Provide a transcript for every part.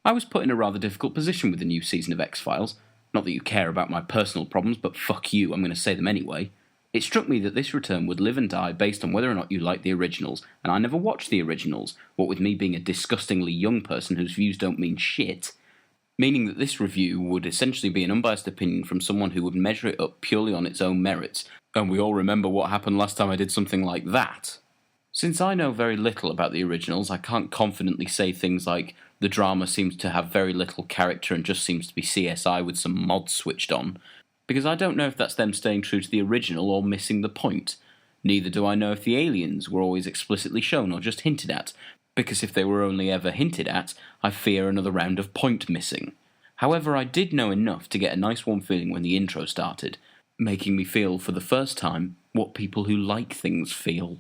I was put in a rather difficult position with the new season of X-Files. Not that you care about my personal problems, but fuck you, I'm going to say them anyway. It struck me that this return would live and die based on whether or not you like the originals, and I never watched the originals, what with me being a disgustingly young person whose views don't mean shit, meaning that this review would essentially be an unbiased opinion from someone who would measure it up purely on its own merits, and we all remember what happened last time I did something like that. Since I know very little about the originals, I can't confidently say things like, the drama seems to have very little character and just seems to be CSI with some mods switched on, because I don't know if that's them staying true to the original or missing the point. Neither do I know if the aliens were always explicitly shown or just hinted at, because if they were only ever hinted at, I fear another round of point missing. However, I did know enough to get a nice warm feeling when the intro started, making me feel, for the first time, what people who like things feel.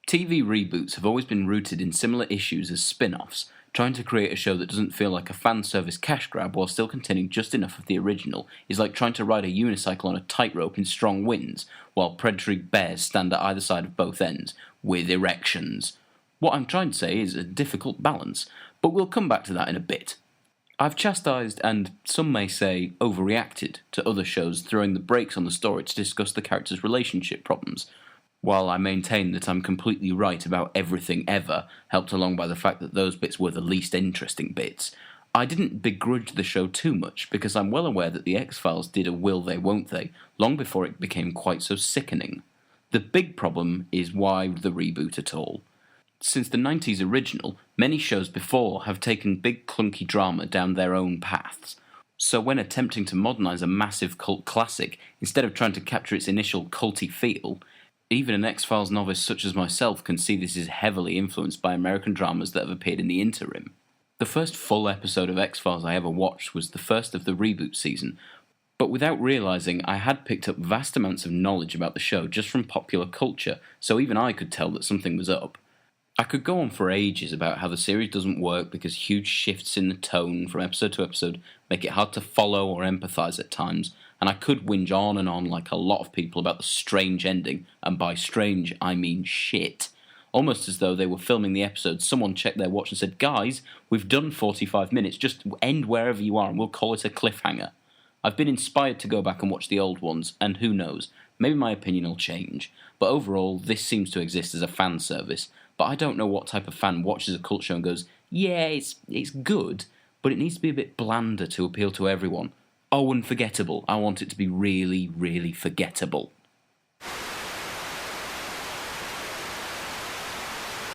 TV reboots have always been rooted in similar issues as spin-offs, trying to create a show that doesn't feel like a fan service cash grab while still containing just enough of the original is like trying to ride a unicycle on a tightrope in strong winds, while predatory bears stand at either side of both ends, with erections. What I'm trying to say is a difficult balance, but we'll come back to that in a bit. I've chastised and, some may say, overreacted to other shows throwing the brakes on the story to discuss the characters' relationship problems, while I maintain that I'm completely right about everything ever, helped along by the fact that those bits were the least interesting bits. I didn't begrudge the show too much, because I'm well aware that the X-Files did a will they won't they, long before it became quite so sickening. The big problem is why the reboot at all. Since the 90s original, many shows before have taken big clunky drama down their own paths. So when attempting to modernise a massive cult classic, instead of trying to capture its initial culty feel, even an X-Files novice such as myself can see this is heavily influenced by American dramas that have appeared in the interim. The first full episode of X-Files I ever watched was the first of the reboot season, but without realising I had picked up vast amounts of knowledge about the show just from popular culture, so even I could tell that something was up. I could go on for ages about how the series doesn't work because huge shifts in the tone from episode to episode make it hard to follow or empathise at times, and I could whinge on and on like a lot of people about the strange ending, and by strange I mean shit. Almost as though they were filming the episode, someone checked their watch and said, "Guys, we've done 45 minutes, just end wherever you are and we'll call it a cliffhanger." I've been inspired to go back and watch the old ones, and who knows, maybe my opinion will change, but overall this seems to exist as a fan service, but I don't know what type of fan watches a cult show and goes, yeah, it's good, but it needs to be a bit blander to appeal to everyone. Oh, and forgettable. I want it to be really, really forgettable.